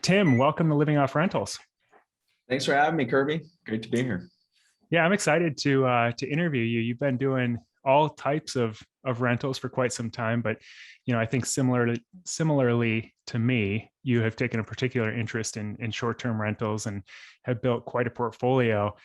Tim, welcome to Living Off Rentals. Thanks for having me, Kirby. Great to be here. Yeah, I'm excited to interview you. You've been doing all types of rentals for quite some time, but I think similarly to me, you have taken a particular interest in short-term rentals and have built quite a portfolio.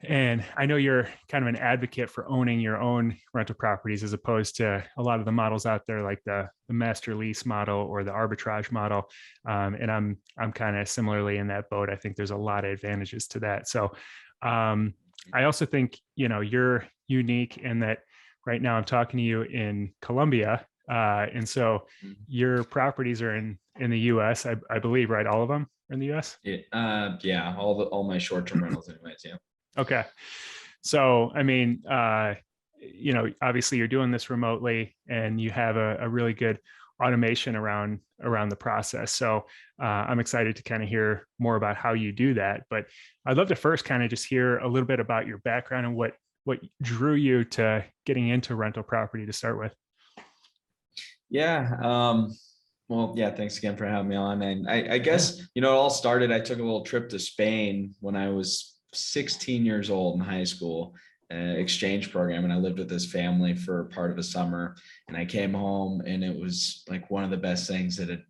And I know you're kind of an advocate for owning your own rental properties as opposed to a lot of the models out there, like the master lease model or the arbitrage model. And I'm kind of similarly in that boat. I think there's a lot of advantages to that. So I also think you're unique in that right now I'm talking to you in Colombia, and so your properties are in the U.S. I believe, right? All of them are in the U.S. Yeah, all my short-term rentals, anyways. Yeah. Okay. So, I mean, obviously you're doing this remotely and you have a really good automation around the process. So I'm excited to kind of hear more about how you do that. But I'd love to first kind of just hear a little bit about your background and what drew you to getting into rental property to start with. Yeah. Well, yeah, thanks again for having me on. And I guess, it all started, I took a little trip to Spain when I was 16 years old in high school, exchange program. And I lived with this family for part of the summer, and I came home and it was like one of the best things that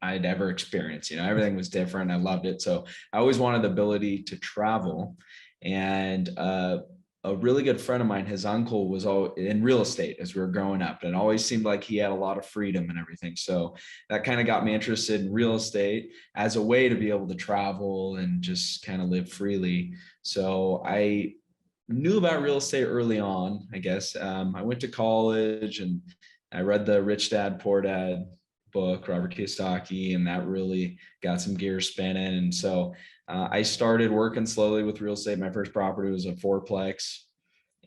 I'd ever experienced. Everything was different. I loved it. So I always wanted the ability to travel. And a really good friend of mine, his uncle was all in real estate as we were growing up, and it always seemed like he had a lot of freedom and everything. So that kind of got me interested in real estate as a way to be able to travel and just kind of live freely. So I knew about real estate early on, I guess. I went to college and I read the Rich Dad, Poor Dad book, Robert Kiyosaki, and that really got some gears spinning. And so I started working slowly with real estate. My first property was a fourplex,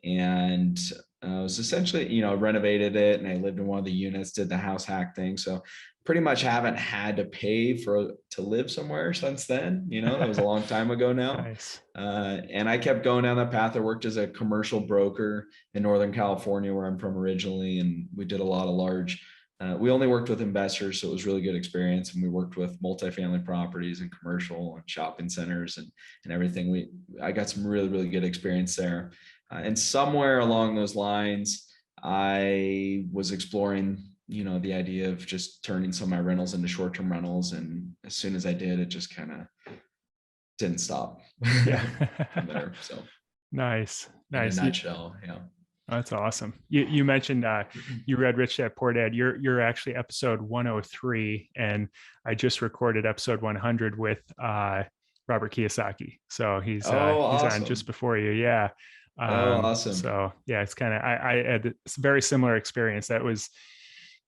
and I was essentially, renovated it, and I lived in one of the units, did the house hack thing. So pretty much haven't had to pay to live somewhere since then. That was a long time ago now. Nice. And I kept going down that path. I worked as a commercial broker in Northern California, where I'm from originally, and we did a lot of large. We only worked with investors, so it was really good experience. And we worked with multifamily properties and commercial and shopping centers and everything. I got some really, really good experience there. And somewhere along those lines, I was exploring, the idea of just turning some of my rentals into short-term rentals. And as soon as I did, it just kind of didn't stop. Yeah. From there. So nice. In a nutshell, yeah. That's awesome. You mentioned you read Rich Dad Poor Dad. You're actually episode 103, and I just recorded episode 100 with Robert Kiyosaki. So he's awesome. on just before you. Yeah. Awesome. So yeah, it's kind of I had a very similar experience. That was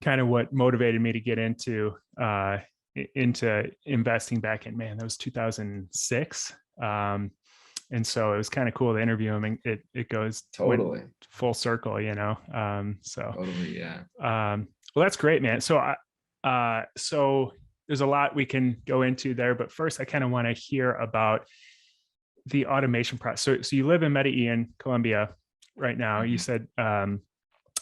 kind of what motivated me to get into investing back in, that was 2006. And so it was kind of cool to interview him, and it goes totally full circle, so totally, yeah. Well, that's great, man. So so there's a lot we can go into there, but first I kind of want to hear about the automation process. So you live in Medellin, Colombia right now. You said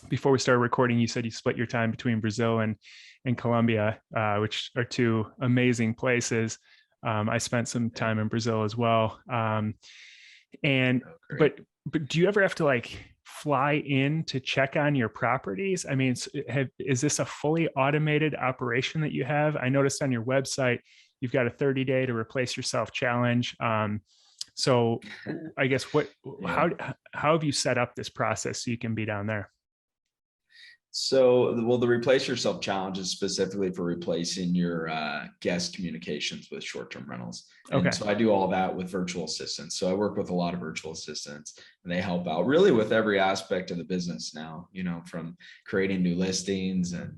before we started recording, you said you split your time between Brazil and Colombia, which are two amazing places. I spent some time in Brazil as well. But do you ever have to fly in to check on your properties? I mean, is this a fully automated operation that you have? I noticed on your website, you've got a 30-day to replace yourself challenge. So I guess how have you set up this process so you can be down there? So, well, the replace yourself challenge is specifically for replacing your guest communications with short-term rentals. And so I do all that with virtual assistants. So I work with a lot of virtual assistants, and they help out really with every aspect of the business now, from creating new listings and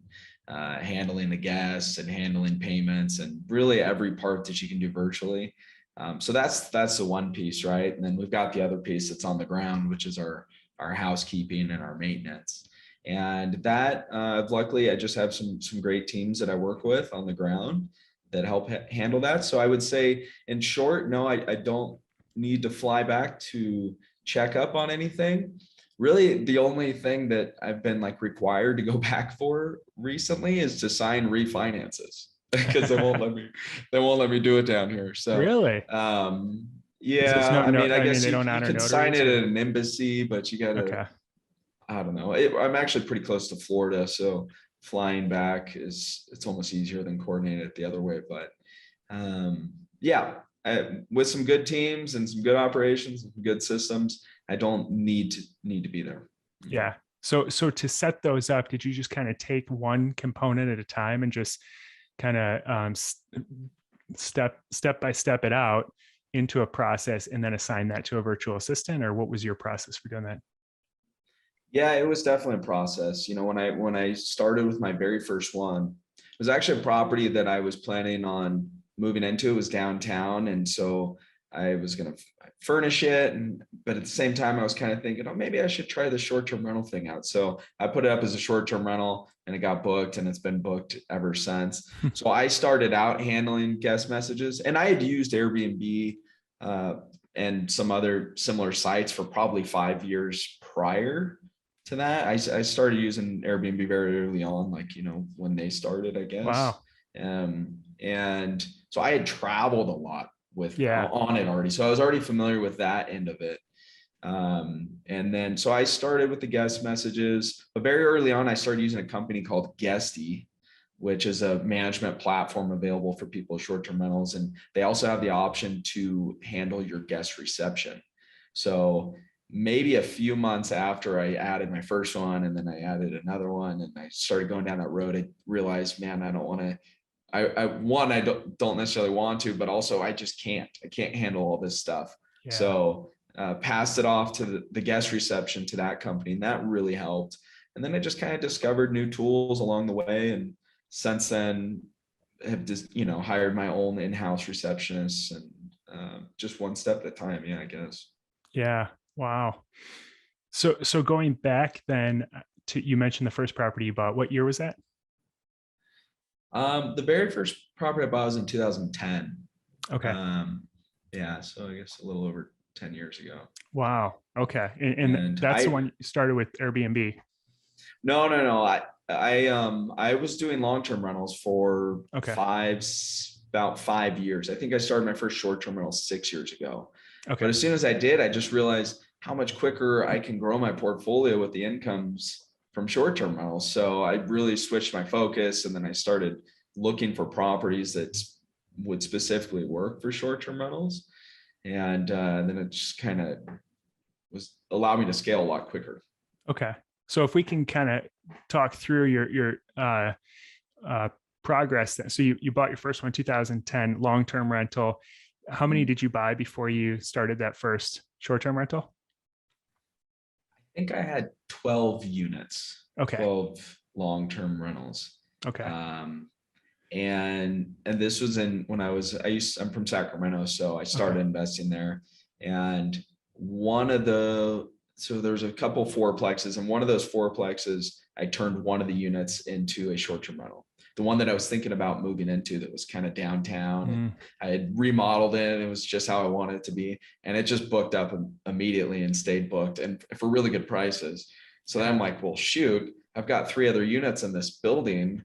handling the guests and handling payments and really every part that you can do virtually. So that's the one piece, right? And then we've got the other piece that's on the ground, which is our housekeeping and our maintenance. And that luckily I just have some great teams that I work with on the ground that help handle that. So I would say, in short, no, I don't need to fly back to check up on anything. Really, the only thing that I've been required to go back for recently is to sign refinances. because they won't let me do it down here. So, Really? Is this yeah, no, I no, mean, I I mean, guess they don't you honor can sign notaries it at or? an embassy, but you gotta, Okay. I don't know. I'm actually pretty close to Florida, so flying back it's almost easier than coordinating it the other way. But yeah, with some good teams and some good operations and good systems, I don't need to be there. Yeah. So to set those up, did you just kind of take one component at a time and just kind of step by step it out into a process and then assign that to a virtual assistant, or what was your process for doing that? Yeah, it was definitely a process. When I started with my very first one, it was actually a property that I was planning on moving into. It was downtown, and so I was going to furnish it, but at the same time, I was kind of thinking, oh, maybe I should try the short-term rental thing out. So I put it up as a short-term rental, and it got booked, and it's been booked ever since. So I started out handling guest messages, and I had used Airbnb and some other similar sites for probably 5 years prior to that. I started using Airbnb very early on, like, when they started, I guess. Wow. And so I had traveled a lot with Yeah. on it already. So I was already familiar with that end of it. And then so I started with the guest messages, but very early on, I started using a company called Guesty, which is a management platform available for people with short-term rentals. And they also have the option to handle your guest reception. So maybe a few months after I added my first one, and then I added another one, and I started going down that road, I realized, man, I don't want to, I don't necessarily want to, but also I just can't. I can't handle all this stuff. Yeah. So passed it off to the guest reception to that company, and that really helped. And then I just kind of discovered new tools along the way, and since then have just hired my own in-house receptionists, and just one step at a time. Yeah, I guess. Yeah. Wow. So going back then to, you mentioned the first property you bought. What year was that? The very first property I bought was in 2010. Okay. Yeah, so I guess a little over 10 years ago. Wow. Okay. And And that's the one you started with Airbnb. no. I was doing long-term rentals for Okay. about 5 years. I think I started my first short-term rental 6 years ago. But Okay. as soon as I did, I just realized how much quicker I can grow my portfolio with the incomes from short-term rentals. So I really switched my focus, and then I started looking for properties that would specifically work for short-term rentals. And then it just kind of was allowed me to scale a lot quicker. Okay. So if we can kind of talk through your progress then. So you bought your first one 2010 long-term rental. How many did you buy before you started that first short-term rental? I think I had 12 units, Okay. 12 long-term rentals. Okay. And this was I'm from Sacramento, so I started investing there. And so there's a couple fourplexes, and one of those fourplexes, I turned one of the units into a short-term rental. The one that I was thinking about moving into, that was kind of downtown, and I had remodeled it, and it was just how I wanted it to be. And it just booked up immediately and stayed booked, and for really good prices. So then I'm like, well, shoot, I've got 3 other units in this building.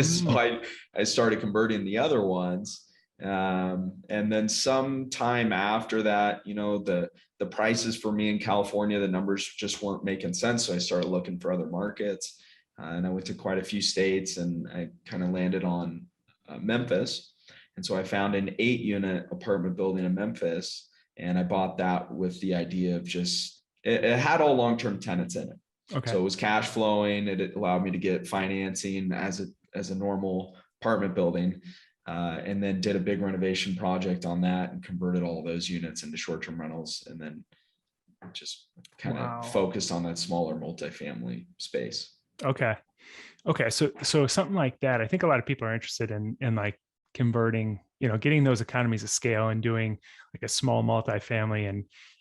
So I started converting the other ones. And then some time after that, the prices for me in California, the numbers just weren't making sense. So I started looking for other markets, and I went to quite a few states, and I kind of landed on Memphis. And so I found an 8-unit apartment building in Memphis, and I bought that with the idea of it had all long-term tenants in it. Okay. So it was cash flowing. It allowed me to get financing as a normal apartment building, and then did a big renovation project on that and converted all those units into short-term rentals, and then just kind of focused on that smaller multifamily space. Okay. Okay. So something like that, I think a lot of people are interested in like converting, getting those economies of scale and doing like a small multifamily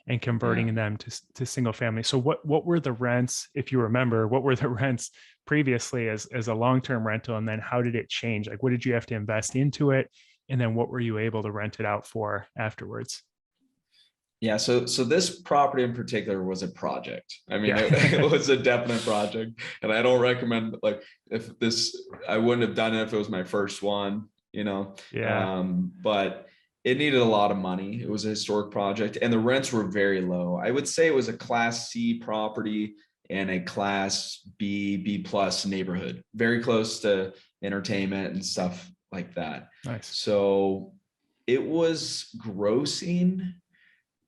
and converting them to single family. So what were the rents, if you remember, what were the rents previously as a long-term rental? And then how did it change? Like, what did you have to invest into it? And then what were you able to rent it out for afterwards? Yeah, so this property in particular was a project. I mean, it, Yeah. it was a definite project, and I don't recommend, like, if this, I wouldn't have done it if it was my first one, you know. Yeah. But it needed a lot of money. It was a historic project, and the rents were very low. I would say it was a Class C property and a Class B, B plus neighborhood, very close to entertainment and stuff like that. Nice. So it was grossing,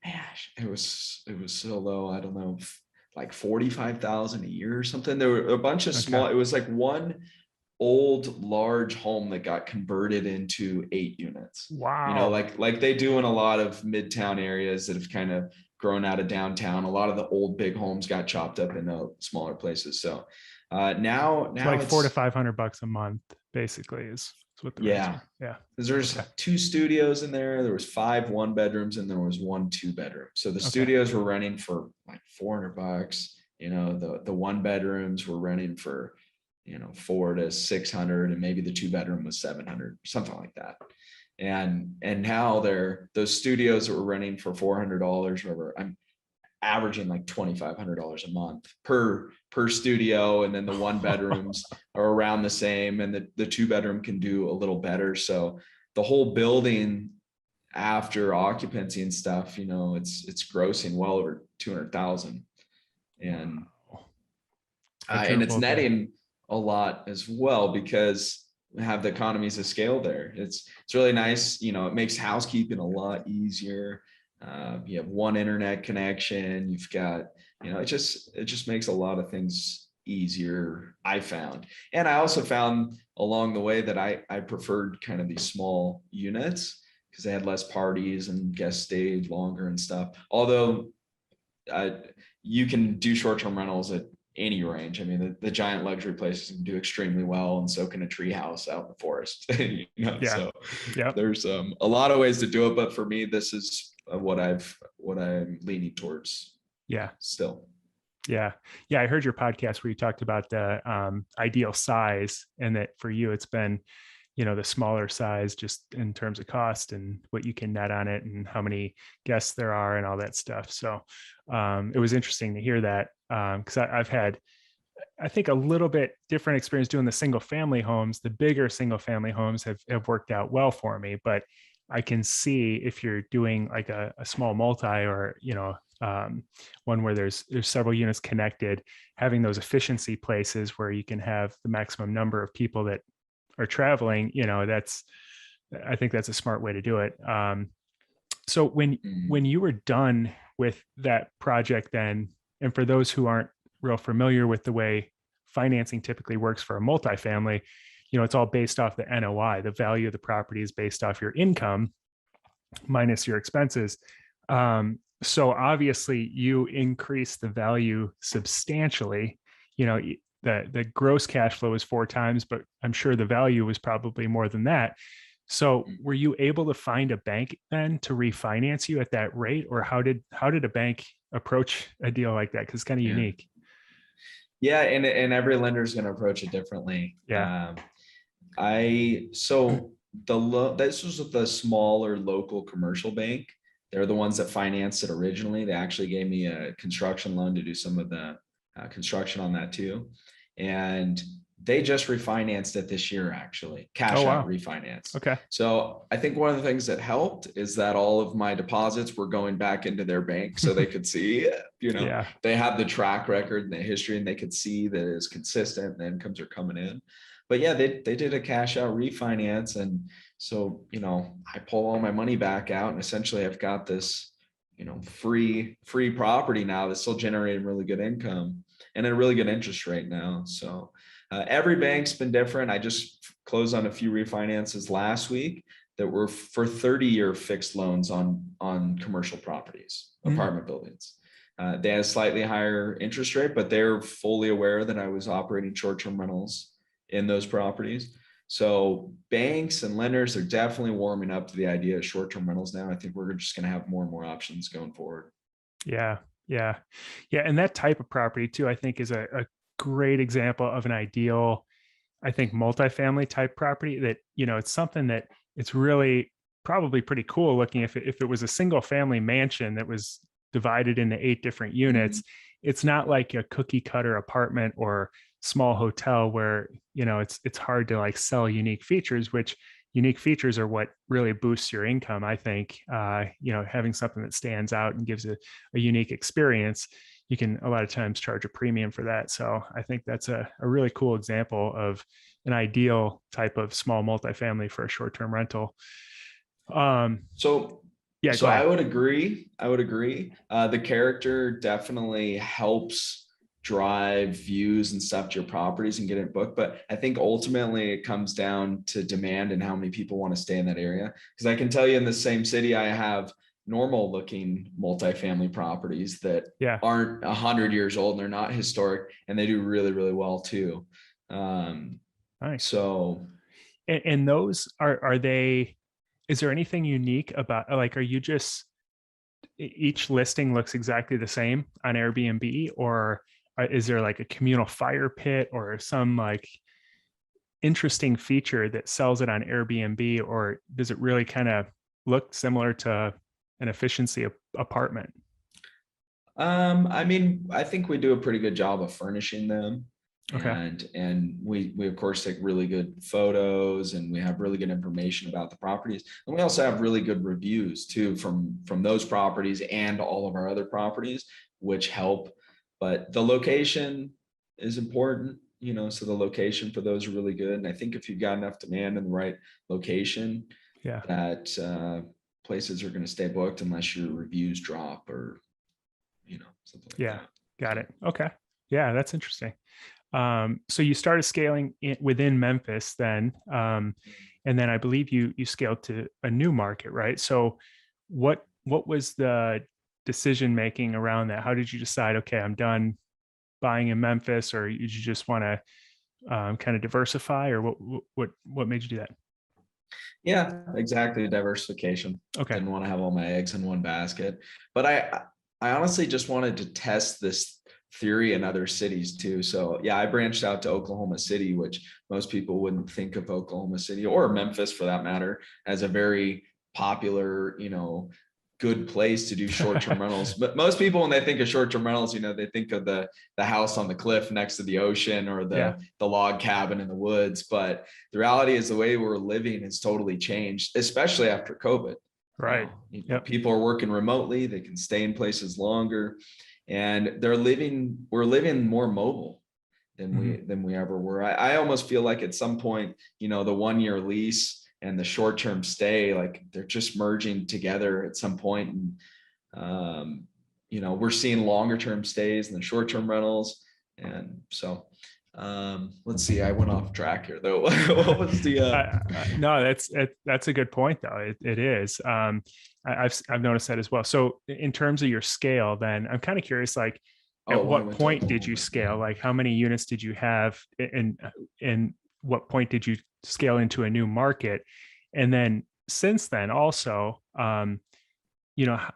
gosh, it was so low. I don't know, like 45,000 a year or something. There were a bunch of Okay. small, it was like one old large home that got converted into 8 units. You know, Wow. like they do in a lot of midtown areas that have kind of grown out of downtown. A lot of the old big homes got chopped up into smaller places. So It's now like four to it's, 500 bucks a month, basically, is what the rents yeah, are. Yeah. because there's Okay. 2 studios in there. There was 5 1 bedrooms and there was 1 2 bedroom. So the Okay. studios were renting for like $400. You know, the 1 bedrooms were renting for, you know, 400 to 600, and maybe the 2 bedroom was 700, something like that. And now those studios that were renting for $400, whatever. I'm averaging like $2,500 a month per studio, and then the 1 bedrooms are around the same, and the 2 bedroom can do a little better. So the whole building after occupancy and stuff, you know, it's grossing well over 200,000, and Wow. and it's Quadrupled then. netting a lot as well, because we have the economies of scale there. It's really nice. You know, it makes housekeeping a lot easier. You have one internet connection. You've got, you know, it just makes a lot of things easier, I found. And I also found along the way that I preferred kind of these small units because they had less parties and guests stayed longer and stuff. Although uh, you can do short-term rentals at any range. I mean, the giant luxury places can do extremely well, and so can a tree house out in the forest. You know, Yeah. so Yep. there's a lot of ways to do it, but for me, this is what I'm leaning towards Yeah. still. Yeah. Yeah. I heard your podcast where you talked about the ideal size, and that for you, it's been, the smaller size just in terms of cost and what you can net on it and how many guests there are and all that stuff. So it was interesting to hear that, because I've had, I think, a little bit different experience doing the single family homes. The bigger single family homes have worked out well for me, but I can see if you're doing like a small multi, or, one where there's several units connected, having those efficiency places where you can have the maximum number of people that are traveling, I think that's a smart way to do it. So when Mm. you were done with that project then, and for those who aren't real familiar with the way financing typically works for a multifamily, it's all based off the NOI. The value of the property is based off your income minus your expenses. So obviously you increase the value substantially. The gross cash flow is 4 times, but I'm sure the value was probably more than that. So were you able to find a bank then to refinance you at that rate, or how did a bank approach a deal like that? Because it's kind of Yeah. unique. Yeah, and every lender is going to approach it differently. Yeah. I so this was with the smaller local commercial bank. They're the ones that financed it originally. They actually gave me a construction loan to do some of the construction on that too, and they just refinanced it this year, actually Oh, cash out wow. refinance. Okay. So I think one of the things that helped is that all of my deposits were going back into their bank, so they could see, Yeah. they have the track record and the history, and they could see that it's consistent and the incomes are coming in. But yeah, they did a cash out refinance. And so, I pull all my money back out, and essentially I've got this, free property now that's still generating really good income and a really good interest rate now. So every bank's been different. I just closed on a few refinances last week that were for 30-year fixed loans on commercial properties, Mm. apartment buildings. They had a slightly higher interest rate, but they're fully aware that I was operating short-term rentals in those properties. So banks and lenders are definitely warming up to the idea of short-term rentals now. I think we're just going to have more and more options going forward. Yeah. Yeah. Yeah. And that type of property too, I think, is a great example of an ideal, I think, multifamily type property that, it's something that it's really probably pretty cool looking if it was a single family mansion that was divided into 8 different units. It's not like a cookie cutter apartment or small hotel where, it's hard to like sell unique features, which unique features are what really boosts your income. I think, having something that stands out and gives a unique experience, you can a lot of times charge a premium for that. So I think that's a really cool example of an ideal type of small multifamily for a short-term rental. So Yeah, so go I ahead. would agree. I would agree. The character definitely helps drive views and stuff to your properties and get it booked. But I think ultimately it comes down to demand and how many people want to stay in that area. Because I can tell you in the same city, I have normal looking multifamily properties that Yeah, aren't 100 years old and they're not historic and they do really, really well too. Um, nice. so And those are they? Is there anything unique about, like, are you just, each listing looks exactly the same on Airbnb, or is there like a communal fire pit or some like interesting feature that sells it on Airbnb, or does it really kind of look similar to an efficiency apartment? I mean, I think we do a pretty good job of furnishing them. Okay. And we of course take really good photos and we have really good information about the properties. And we also have really good reviews too from those properties and all of our other properties, which help. But the location is important, so the location for those are really good. And I think if you've got enough demand in the right location, Yeah. that places are going to stay booked unless your reviews drop or something like Yeah. that. Got So, it. Okay. Yeah, that's interesting. So you started scaling within Memphis then, and then I believe you scaled to a new market, right? So what was the decision making around that? How did you decide, okay, I'm done buying in Memphis, or did you just want to kind of diversify, or what made you do that? yeah, exactly. Diversification. Okay. Didn't want to have all my eggs in one basket. But I honestly just wanted to test this theory in other cities too. So yeah, I branched out to Oklahoma City, which most people wouldn't think of Oklahoma City or Memphis for that matter as a very popular, good place to do short-term rentals. But most people, when they think of short-term rentals, they think of the house on the cliff next to the ocean or Yeah. the log cabin in the woods. But the reality is the way we're living has totally changed, especially after COVID. Right. Yep. People are working remotely, they can stay in places longer, and we're living more mobile than we Mhm. than we ever were. I almost feel like at some point, the 1 year lease and the short term stay, like they're just merging together at some point. And we're seeing longer term stays and the short term rentals. And so let's see, I went off track here though. What was the No, that's a good point though. It is. I've noticed that as well. So in terms of your scale, then I'm kind of curious, like, at oh, well, I what went to point did you Oklahoma. scale? Like, how many units did you have, and what point did you scale into a new market? And then since then, also, you know, h-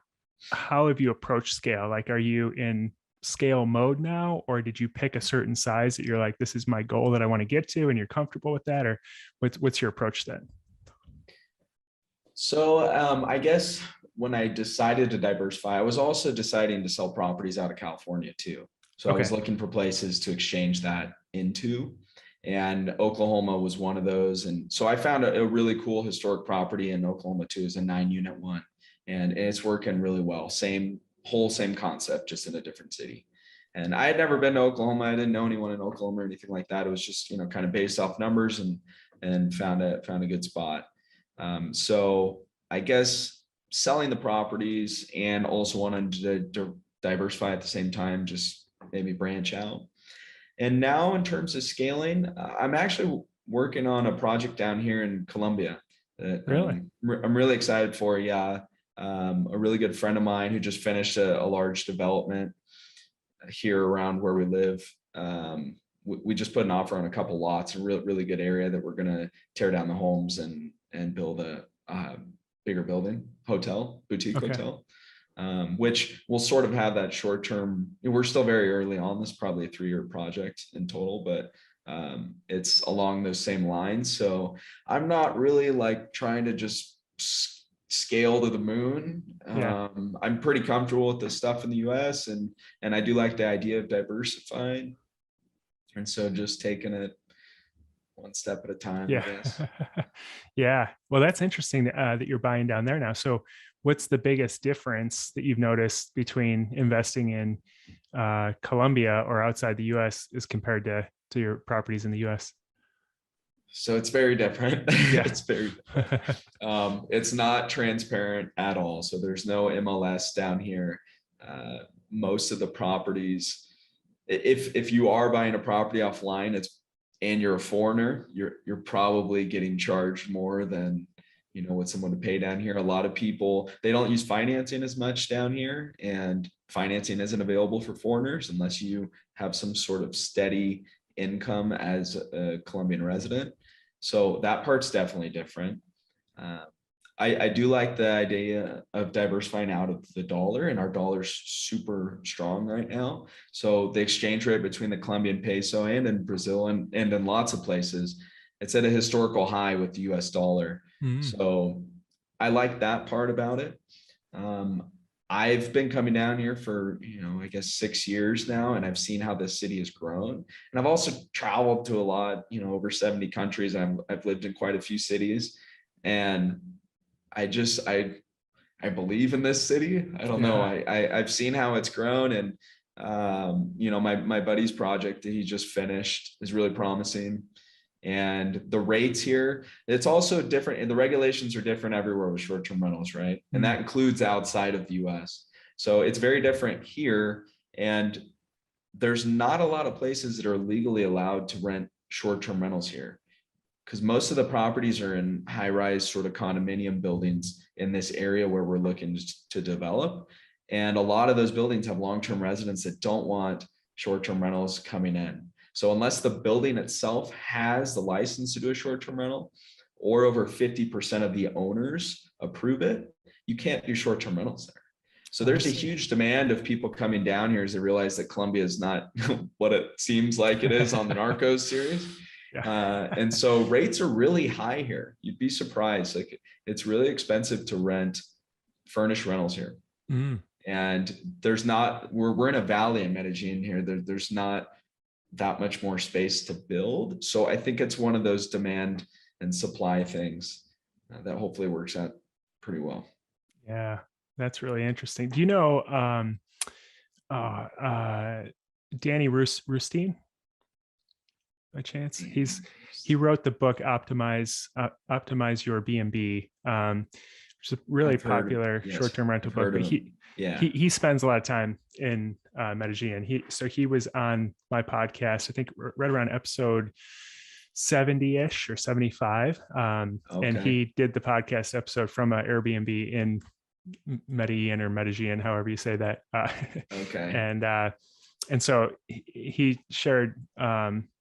how have you approached scale? Like, are you in scale mode now, or did you pick a certain size that you're like, this is my goal that I want to get to, and you're comfortable with that, or what's your approach then? So I guess when I decided to diversify, I was also deciding to sell properties out of California too. So I was Okay. looking for places to exchange that into, and Oklahoma was one of those. And so I found a really cool historic property in Oklahoma too. It's a 9 unit one, and it's working really well. Same concept, just in a different city. And I had never been to Oklahoma. I didn't know anyone in Oklahoma or anything like that. It was just kind of based off numbers and found a good spot. So I guess selling the properties and also wanting to diversify at the same time, just maybe branch out. And now in terms of scaling, I'm actually working on a project down here in Colombia that Really? I'm really excited for. Yeah. A really good friend of mine who just finished a large development here around where we live. We just put an offer on a couple lots, a really good area that we're going to tear down the homes and build a bigger building, boutique Okay. hotel, which will sort of have that short term. We're still very early on. This is probably a 3 year project in total, but it's along those same lines. So I'm not really like trying to just scale to the moon. Yeah. I'm pretty comfortable with the stuff in the US, and I do like the idea of diversifying. And so just taking it one step at a time, I Yeah. guess. Yeah. Well, that's interesting that you're buying down there now. So what's the biggest difference that you've noticed between investing in Colombia or outside the US as compared to your properties in the US? So it's very different. Yeah. It's very different. It's not transparent at all. So there's no MLS down here. Most of the properties, if you are buying a property offline, and you're a foreigner, you're probably getting charged more than what someone to pay down here. A lot of people, they don't use financing as much down here, and financing isn't available for foreigners unless you have some sort of steady income as a Colombian resident. So that part's definitely different. Uh, I do like the idea of diversifying out of the dollar, and our dollar's super strong right now. So the exchange rate between the Colombian peso and in Brazil and in lots of places, it's at a historical high with the US dollar. Mm. So I like that part about it. Um, I've been coming down here for, I guess 6 years now, and I've seen how this city has grown. And I've also traveled to a lot, over 70 countries. I've lived in quite a few cities, and I believe in this city. I don't know. Yeah. I've seen how it's grown, and my buddy's project that he just finished is really promising. And the rates here, it's also different, and the regulations are different everywhere with short-term rentals, right? And that includes outside of the US. So it's very different here, and there's not a lot of places that are legally allowed to rent short-term rentals here, because most of the properties are in high-rise sort of condominium buildings in this area where we're looking to develop. And a lot of those buildings have long-term residents that don't want short-term rentals coming in. So unless the building itself has the license to do a short-term rental, or over 50% of the owners approve it, you can't do short-term rentals there. So there's a huge demand of people coming down here as they realize that Colombia is not what it seems like it is on the Narcos series. Yeah. And so rates are really high here. You'd be surprised. Like, it's really expensive to rent furnished rentals here. Mm. And we're in a valley in Medellin here. There's not that much more space to build. So I think it's one of those demand and supply things that hopefully works out pretty well. Yeah. That's really interesting. Do you know Danny Rustine by chance? He wrote the book Optimize Your B&B, which is a really popular short-term rental book. But he spends a lot of time in Medellin. He was on my podcast, I think right around episode 70-ish or 75. And he did the podcast episode from an Airbnb in Medellin or Medellin, however you say that. And so he shared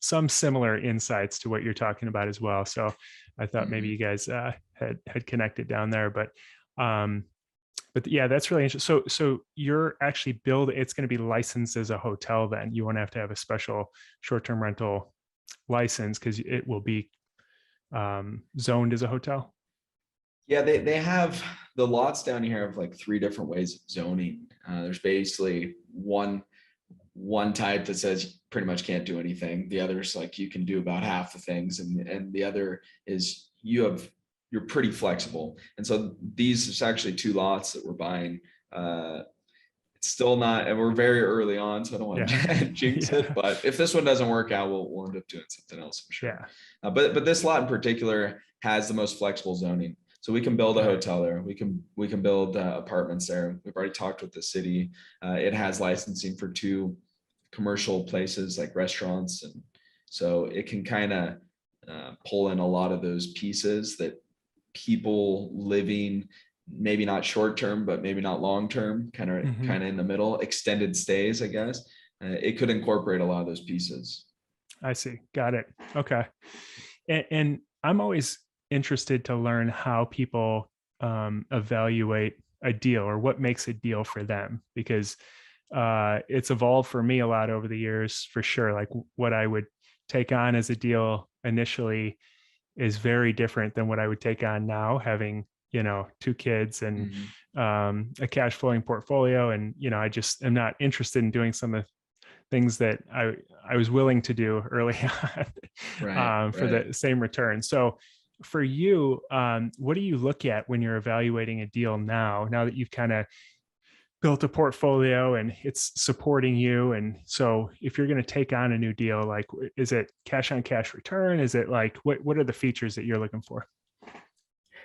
some similar insights to what you're talking about as well. So I thought maybe you guys had connected down there, but yeah, that's really interesting. So you're actually it's going to be licensed as a hotel then. You won't have to have a special short-term rental license because it will be zoned as a hotel. Yeah, they have the lots down here have like 3 different ways of zoning. There's basically one type that says you pretty much can't do anything. The other's like you can do about half the things, and the other is you're pretty flexible. And so there's actually 2 lots that we're buying. It's still not, and we're very early on, so I don't want to jinx it. But if this one doesn't work out, we'll end up doing something else, I'm sure. Yeah. But this lot in particular has the most flexible zoning. So we can build a hotel there. We can build apartments there. We've already talked with the city. It has licensing for 2 commercial places like restaurants, and so it can kind of pull in a lot of those pieces that people living maybe not short term, but maybe not long term, kind of in the middle, extended stays, I guess. It could incorporate a lot of those pieces. I see. Got it. Okay. And I'm always interested to learn how people evaluate a deal or what makes a deal for them, because it's evolved for me a lot over the years, for sure. Like what I would take on as a deal initially is very different than what I would take on now, having two kids and Mhm. a cash flowing portfolio. And, I just am not interested in doing some of the things that I was willing to do early Right, on for right. the same return. So for you, what do you look at when you're evaluating a deal now that you've kind of built a portfolio and it's supporting you? And so if you're going to take on a new deal, like, is it cash on cash return? Is it like, what are the features that you're looking for?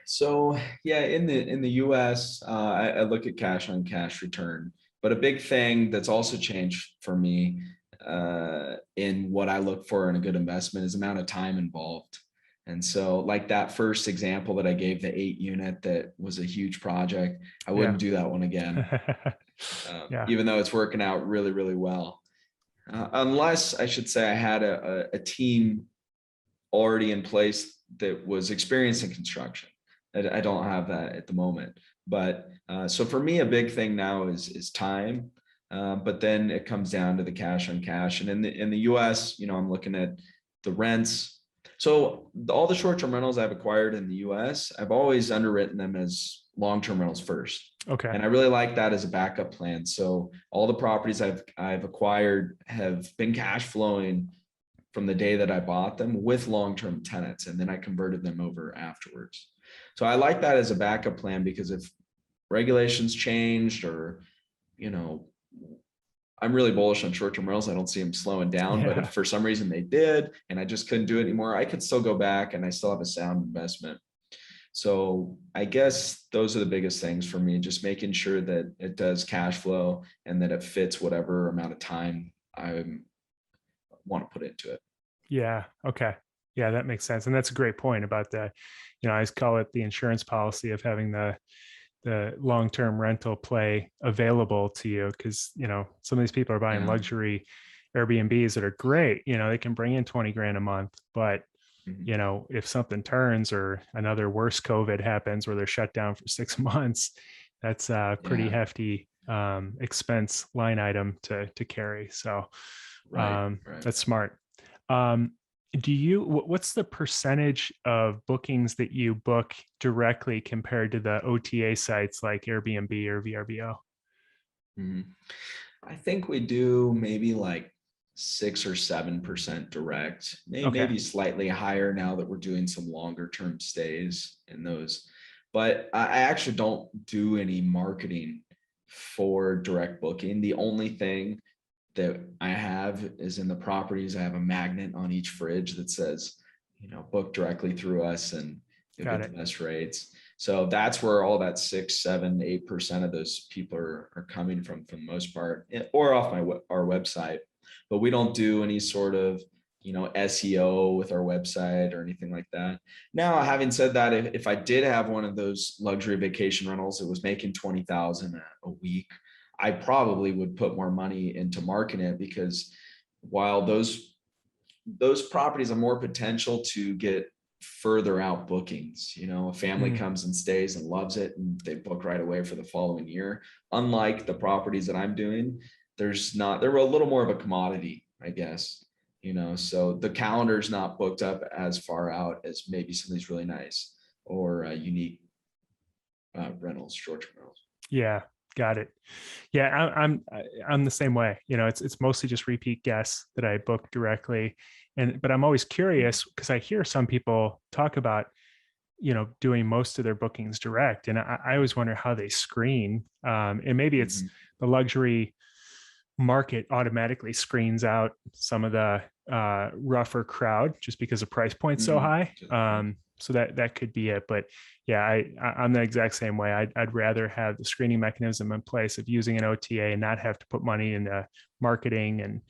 So yeah, in the US, I look at cash on cash return, but a big thing that's also changed for me in what I look for in a good investment is amount of time involved. And so, like that first example that I gave, the 8 unit that was a huge project, I Yeah. wouldn't do that one again, Yeah. even though it's working out really, really well. Unless I should say I had a team already in place that was experienced in construction. I don't have that at the moment. But so for me, a big thing now is time. But then it comes down to the cash on cash. And in the US, I'm looking at the rents. So all the short-term rentals I've acquired in the US, I've always underwritten them as long-term rentals first. Okay. And I really like that as a backup plan. So all the properties I've acquired have been cash flowing from the day that I bought them with long-term tenants, and then I converted them over afterwards. So I like that as a backup plan because if regulations changed or, you know, I'm really bullish on short-term rentals. I don't see them slowing down, but if Yeah. for some reason they did and I just couldn't do it anymore, I could still go back and I still have a sound investment. So I guess those are the biggest things for me, just making sure that it does cash flow and that it fits whatever amount of time I want to put into it. Yeah. Okay. Yeah, that makes sense. And that's a great point about the, I always call it the insurance policy of having the long-term rental play available to you. Cause some of these people are buying Yeah. luxury Airbnbs that are great. They can bring in 20 grand a month, but Mhm. if something turns or another worse COVID happens where they're shut down for 6 months, that's a pretty Yeah. hefty expense line item to carry. So Right. Right. that's smart. Um, what's the percentage of bookings that you book directly compared to the OTA sites like Airbnb or VRBO? Mhm. I think we do maybe like 6 or 7% direct, Okay. maybe slightly higher now that we're doing some longer term stays in those. But I actually don't do any marketing for direct booking. The only thing that I have is in the properties, I have a magnet on each fridge that says, book directly through us and you'll Got get the it. best rates. So that's where all that 6, 7, 8% of those people are coming from the most part, or off our website. But we don't do any sort of SEO with our website or anything like that. Now, having said that, if I did have one of those luxury vacation rentals that was making 20,000 a week, I probably would put more money into marketing it because while those properties are more potential to get further out bookings. A family Mhm. comes and stays and loves it and they book right away for the following year. Unlike the properties that I'm doing, they're a little more of a commodity, I guess. So the calendar's not booked up as far out as maybe some of these really nice or unique rentals, short-term rentals. Yeah, got it. Yeah, I'm the same way. It's mostly just repeat guests that I book directly, but I'm always curious because I hear some people talk about doing most of their bookings direct, and I always wonder how they screen. And maybe it's Mm-hmm. the luxury market automatically screens out some of the rougher crowd just because the price point's so Mm-hmm. high. To the point. So that could be it. But yeah, I'm the exact same way. I'd rather have the screening mechanism in place of using an OTA and not have to put money into marketing. And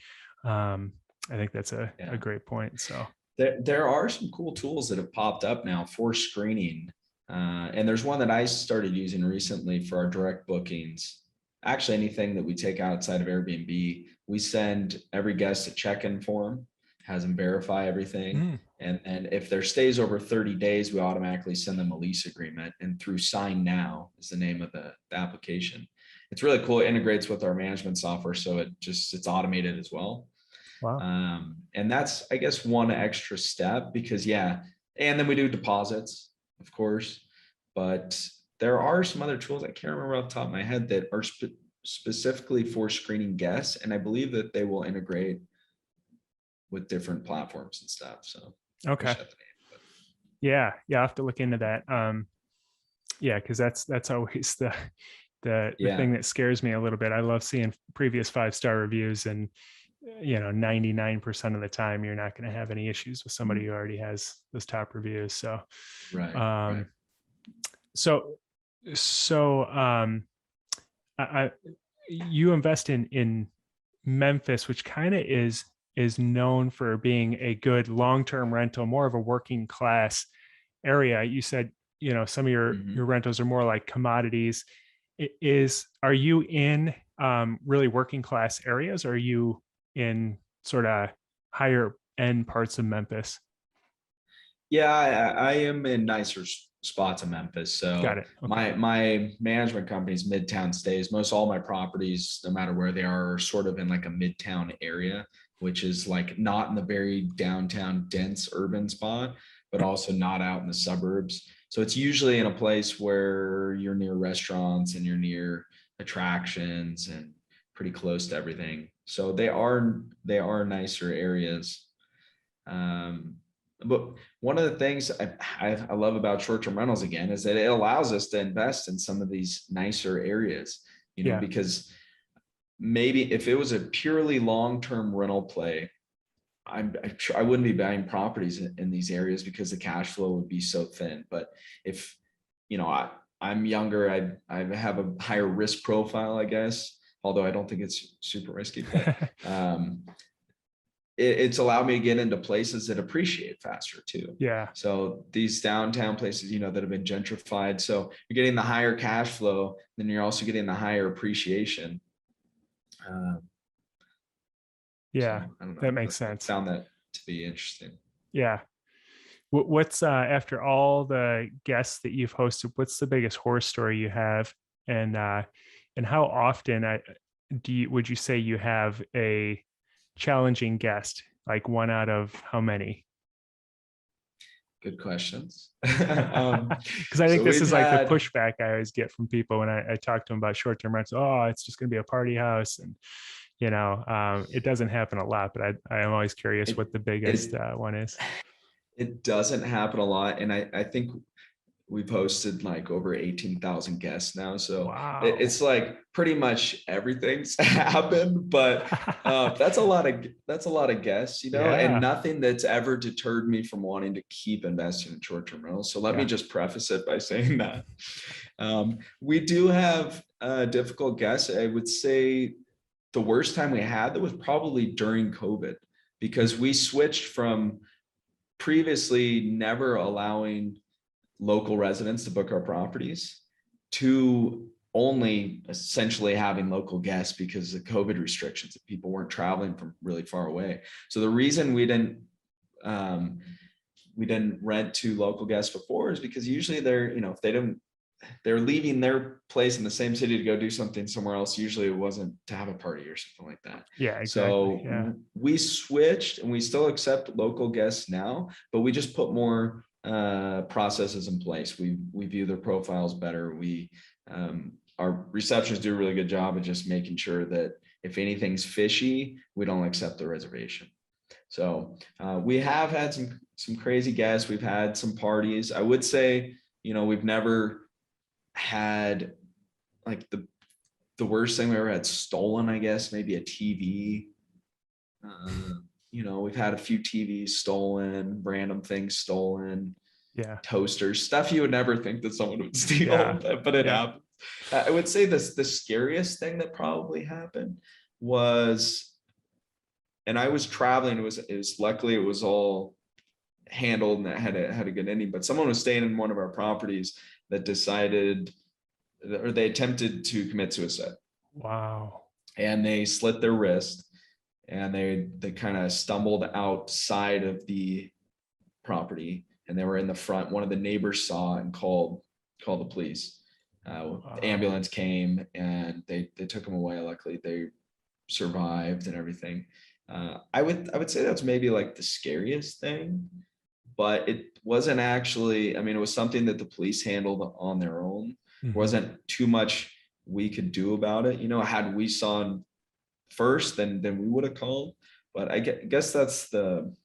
I think that's a Yeah. great point. So There are some cool tools that have popped up now for screening. And there's one that I started using recently for our direct bookings. Actually, anything that we take outside of Airbnb, we send every guest a check-in form, has them verify everything. mm, And if their stays over 30 days, we automatically send them a lease agreement. And through Sign Now is the name of the application. It's really cool. It integrates with our management software. So it's automated as well. wow. And that's, I guess, one extra step because, yeah. And then we do deposits, of course. but there are some other tools I can't remember off the top of my head that are specifically for screening guests, and I believe that they will integrate with different platforms and stuff. So Okay. wish I had the name, but Yeah. Yeah. I have to look into that. Yeah, because that's always the yeah, thing that scares me a little bit. I love seeing previous 5-star reviews, and 99% of the time you're not going to have any issues with somebody who already has those top reviews. So right, right. um so so I you invest in Memphis, which kind of is known for being a good long-term rental, more of a working class area. You said, some of Mhm. your rentals are more like commodities. Are you in really working class areas, or are you in sort of higher end parts of Memphis? Yeah, I am in nicer spots in Memphis. Got So it. Okay. my management company's Midtown stays. Most all my properties, no matter where they are sort of in like a Midtown area, which is like not in the very downtown dense urban spot, but also not out in the suburbs. So it's usually in a place where you're near restaurants and you're near attractions and pretty close to everything. So they are nicer areas. Um, but one of the things I love about short-term rentals again is that it allows us to invest in some of these nicer areas, Yeah. because maybe if it was a purely long-term rental play, I'm sure I wouldn't be buying properties in these areas because the cash flow would be so thin. But if, I'm younger, I have a higher risk profile, I guess, although I don't think it's super risky, but it's allowed me to get into places that appreciate faster too. Yeah. So these downtown places, that have been gentrified. So you're getting the higher cash flow, then you're also getting the higher appreciation. Um, Yeah. so I don't That know. makes I sense. found that to be interesting. Yeah. What's after all the guests that you've hosted, what's the biggest horror story you have? And how often would you say you have a challenging guest, like one out of how many? Good questions. Because I think So this we've is like the had, pushback I always get from people when I talk to them about short-term rentals. Oh, it's just going to be a party house, and it doesn't happen a lot, but I am always curious it, what the biggest it, one is. it doesn't happen a lot. And I think we've hosted like over 18,000 guests now. So Wow. it's like pretty much everything's happened, but that's a lot of guests, and Yeah. nothing that's ever deterred me from wanting to keep investing in short-term rentals. So let me Yeah. just preface it by saying that we do have difficult guests. I would say the worst time we had that was probably during COVID, because we switched from previously never allowing local residents to book our properties to only essentially having local guests because of COVID restrictions. People weren't traveling from really far away. So the reason um, we didn't rent to local guests before is because usually if they're leaving their place in the same city to go do something somewhere else. Usually it wasn't to have a party or something like that. Yeah, exactly. Yeah. So we switched, and we still accept local guests now, but we just put more processes in place. We view their profiles better. Our receptionists do a really good job of just making sure that if anything's fishy, we don't accept the reservation. So we have had some crazy guests. We've had some parties. I would say, we've never had like the worst thing we ever had stolen, I guess, maybe a TV. We've had a few TVs stolen, random things stolen, Yeah. toasters, stuff you would never think that someone would steal, Yeah. but it Yeah. happened. I would say the scariest thing that probably happened was, and I was traveling. It was luckily it was all handled and it had a good ending. But someone was staying in one of our properties that decided, or they attempted to commit suicide, Wow. and they slit their wrist, and they kind of stumbled outside of the property, and they were in the front. One of the neighbors saw and called the police. The Wow. ambulance came and they took them away. Luckily, they survived and everything. I would say that's maybe like the scariest thing. but it wasn't actually, I mean, it was something that the police handled on their own. There Mhm. wasn't too much we could do about it. Had we saw first, then we would have called. But guess that's the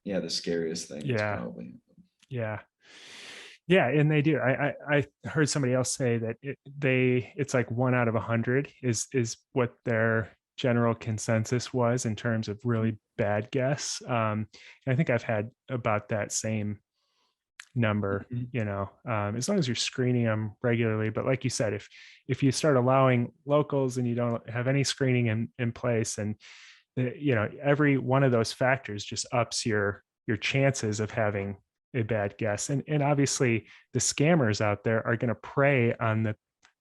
the scariest thing is Yeah. probably. Yeah. Yeah, and they do. I heard somebody else say that it's like 1 out of 100 is what their general consensus was in terms of really bad guess. And I think I've had about that same number, Mhm. as long as you're screening them regularly. But like you said, if you start allowing locals and you don't have any screening in place, and every one of those factors just ups your chances of having a bad guess. And obviously the scammers out there are going to prey on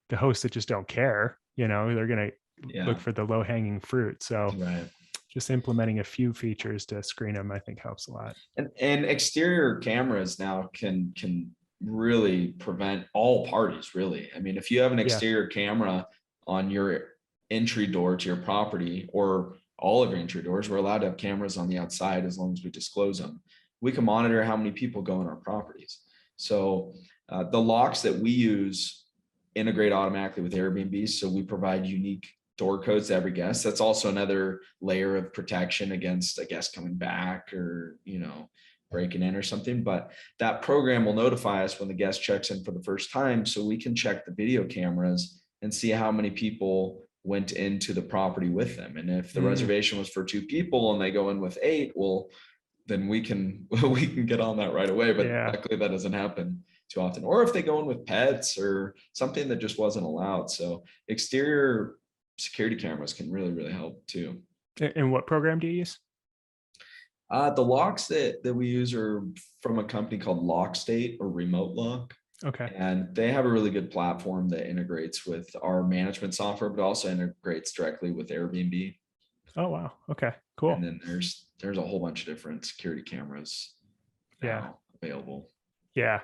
the hosts that just don't care. They're going to Yeah, look for the low hanging fruit. So right. just implementing a few features to screen them, I think, helps a lot. And exterior cameras now can really prevent all parties, really. I mean, if you have an Yeah. exterior camera on your entry door to your property, or all of your entry doors, we're allowed to have cameras on the outside as long as we disclose them. We can monitor how many people go in our properties. So the locks that we use integrate automatically with Airbnb. So we provide unique door codes to every guest. That's also another layer of protection against a guest coming back, or breaking in or something. But that program will notify us when the guest checks in for the first time, so we can check the video cameras and see how many people went into the property with them. And if the Mm, reservation was for 2 people and they go in with 8, well, then we can we can get on that right away. But yeah. luckily that doesn't happen too often. Or if they go in with pets or something that just wasn't allowed. So exterior security cameras can really, really help too. And what program do you use? The locks that we use are from a company called Lock State or Remote Lock. Okay. And they have a really good platform that integrates with our management software, but also integrates directly with Airbnb. Oh, wow. Okay, And cool. then there's a whole bunch of different security cameras Yeah. now available. Yeah.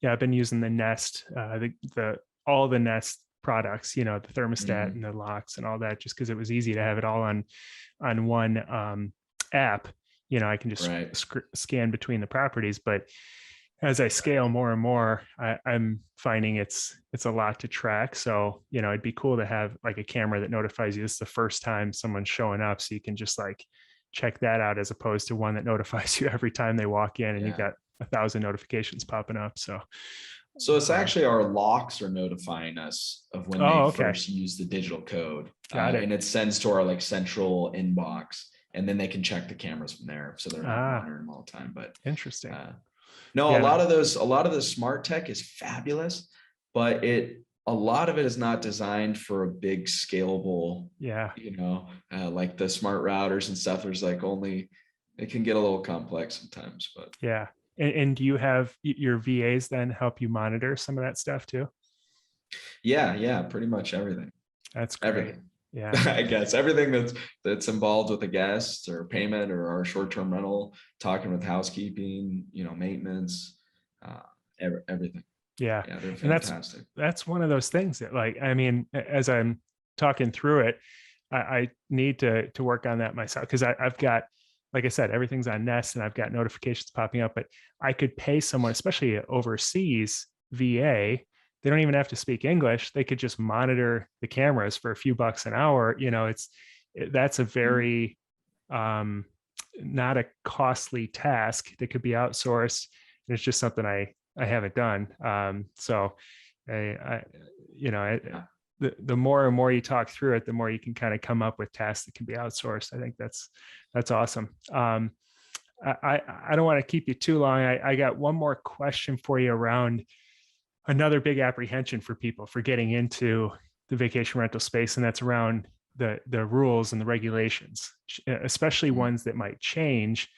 Yeah. I've been using the Nest, all the Nest products, the thermostat Mhm. and the locks and all that, just because it was easy to have it all on one app. I can just Right. scan between the properties. But as I scale more and more, I'm finding it's a lot to track. So, it'd be cool to have like a camera that notifies you this is the first time someone's showing up. So you can just like check that out, as opposed to one that notifies you every time they walk in and you Yeah. got 1,000 notifications popping up. So, So it's um, actually our locks are notifying us of when they oh, okay. first use the digital code, Got it. and it sends to our like central inbox, and then they can check the cameras from there, so they're not Ah, monitoring them all the time. But interesting. uh, no, Yeah. a lot of the smart tech is fabulous, but a lot of it is not designed for a big scalable, Yeah. like the smart routers and stuff. There's like only, it can get a little complex sometimes, but Yeah. And do you have your VAs then help you monitor some of that stuff too? yeah, pretty much everything. That's great. Everything. Yeah. I guess everything that's involved with a guest or payment or our short-term rental, talking with housekeeping, maintenance, uh, everything. Yeah. Yeah, they're And fantastic. that's one of those things that, like, I mean, as I'm talking through it, I need to work on that myself, because I've got, like I said, everything's on Nest and I've got notifications popping up. But I could pay someone, especially overseas VA. They don't even have to speak English. They could just monitor the cameras for a few bucks an hour. That's a Mhm. very um, not a costly task that could be outsourced. And it's just something I haven't done. So I you know, I, Yeah. the more and more you talk through it, the more you can kind of come up with tasks that can be outsourced. I think that's awesome. I don't want to keep you too long. I got one more question for you around another big apprehension for people for getting into the vacation rental space, and that's around the rules and the regulations, especially Mhm. ones that might change,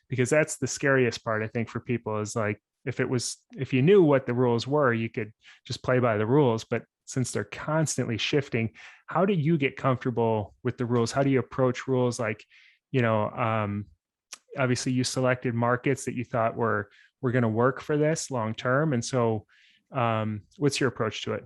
because that's the scariest part, I think, for people, is like, if you knew what the rules were, you could just play by the rules. But since they're constantly shifting, how do you get comfortable with the rules? How do you approach rules? Like, you know, um, obviously you selected markets that you thought were going to work for this long term. And so what's your approach to it?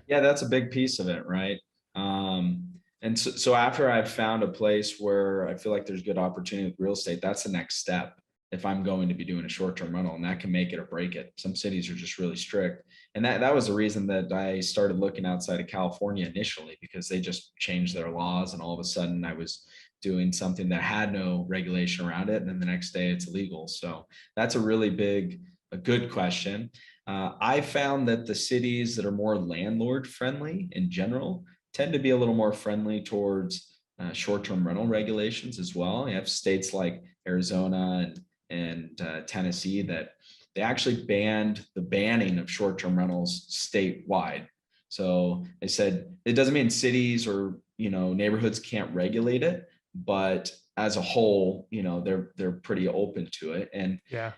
Yeah, that's a big piece of it, right? Um, And so after I've found a place where I feel like there's good opportunity with real estate, that's the next step. If I'm going to be doing a short-term rental, and that can make it or break it. Some cities are just really strict. And that was the reason that I started looking outside of California initially, because they just changed their laws, and all of a sudden I was doing something that had no regulation around it. And then the next day it's illegal. So that's a good question. I found that the cities that are more landlord friendly in general tend to be a little more friendly towards short-term rental regulations as well. You have states like Arizona and Tennessee that they actually banned the banning of short-term rentals statewide. So they said it doesn't mean cities or neighborhoods can't regulate it, but as a whole, they're pretty open to it. And Yeah.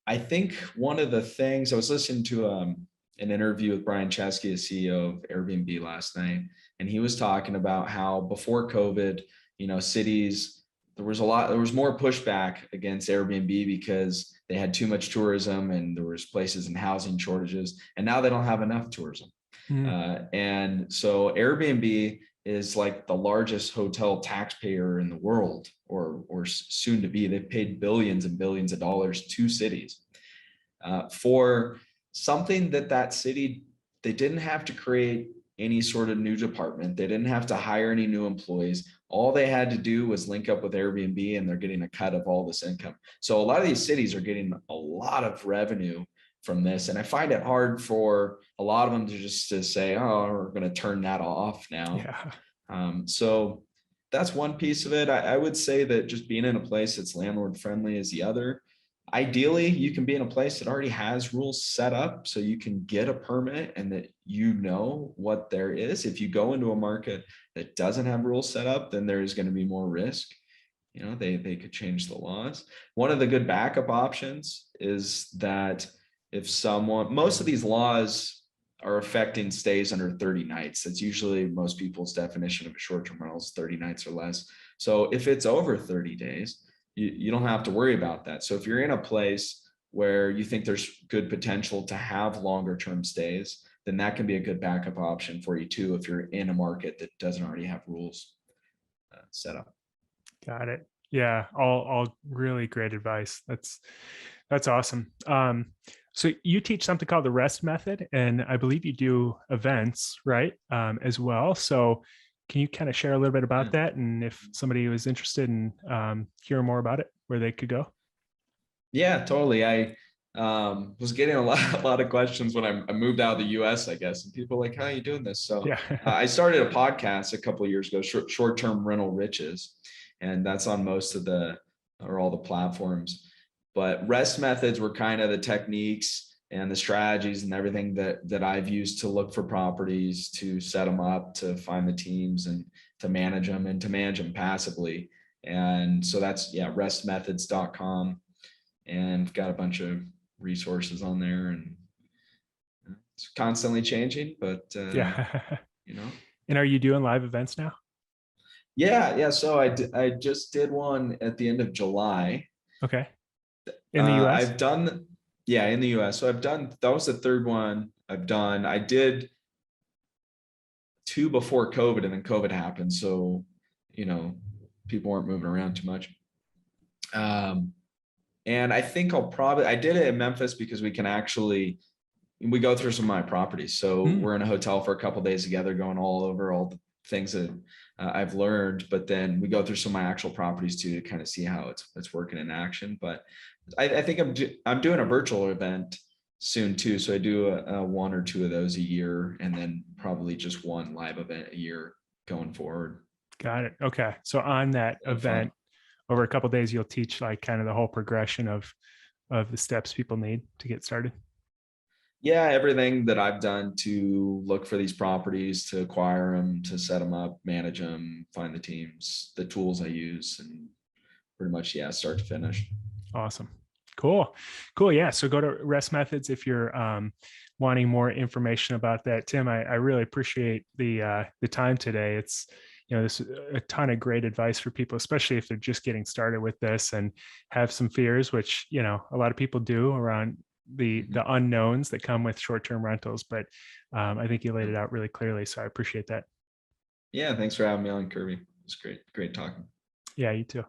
I think one of the things I was listening to an interview with Brian Chesky, the CEO of Airbnb, last night, and he was talking about how before COVID, cities, there was more pushback against Airbnb because they had too much tourism and there was places in housing shortages, and now they don't have enough tourism. And so Airbnb is like the largest hotel taxpayer in the world, or soon to be. They've paid billions and billions of dollars to cities for something that city, they didn't have to create any sort of new department. They didn't have to hire any new employees. All they had to do was link up with Airbnb, and they're getting a cut of all this income. So a lot of these cities are getting a lot of revenue from this. And I find it hard for a lot of them to say, oh, we're going to turn that off now. Yeah. So that's one piece of it. I would say that just being in a place that's landlord friendly is the other. Ideally, you can be in a place that already has rules set up so you can get a permit and that what there is. If you go into a market that doesn't have rules set up, then there is going to be more risk. They could change the laws. One of the good backup options is that most of these laws are affecting stays under 30 nights. That's usually most people's definition of a short-term rental is 30 nights or less. So if it's over 30 days, you don't have to worry about that. So if you're in a place where you think there's good potential to have longer term stays, then that can be a good backup option for you too, if you're in a market that doesn't already have rules set up. Got it. Yeah. All really great advice. That's awesome. So you teach something called the REST method, and I believe you do events, right? As well. So can you kind of share a little bit about that, and if somebody was interested in hearing more about it, where they could go? Yeah, totally. I was getting a lot of questions when I moved out of the US, I guess, and people were like, how are you doing this? So Yeah. I started a podcast a couple of years ago, short-term rental riches, and that's on all the platforms. But REST methods were kind of the techniques and the strategies and everything that I've used to look for properties, to set them up, to find the teams, and to manage them, and to manage them passively. And so that's restmethods.com, and got a bunch of resources on there, and it's constantly changing, but Yeah. you know. And are you doing live events now? Yeah. So I just did one at the end of July. Okay. In the US? I've done, in the US. So that was the third one I've done. I did 2 before COVID, and then COVID happened. So, people weren't moving around too much. And I think I did it in Memphis because we go through some of my properties. So we're in a hotel for a couple of days together, going all over all the things that I've learned, but then we go through some of my actual properties too, to kind of see how it's working in action. But I think I'm doing a virtual event soon too. So I do a 1 or 2 of those a year, and then probably just 1 live event a year going forward. Got it. Okay. So on that event, over a couple of days, you'll teach like kind of the whole progression of the steps people need to get started. Yeah, everything that I've done to look for these properties, to acquire them, to set them up, manage them, find the teams, the tools I use, and pretty much, start to finish. Awesome. Cool. Yeah. So go to REST Methods if you're wanting more information about that. Tim, I really appreciate the time today. It's, this is a ton of great advice for people, especially if they're just getting started with this and have some fears, which, a lot of people do around the unknowns that come with short-term rentals. But I think you laid it out really clearly. So I appreciate that. Yeah, thanks for having me on, Kirby. It's great talking. Yeah, you too.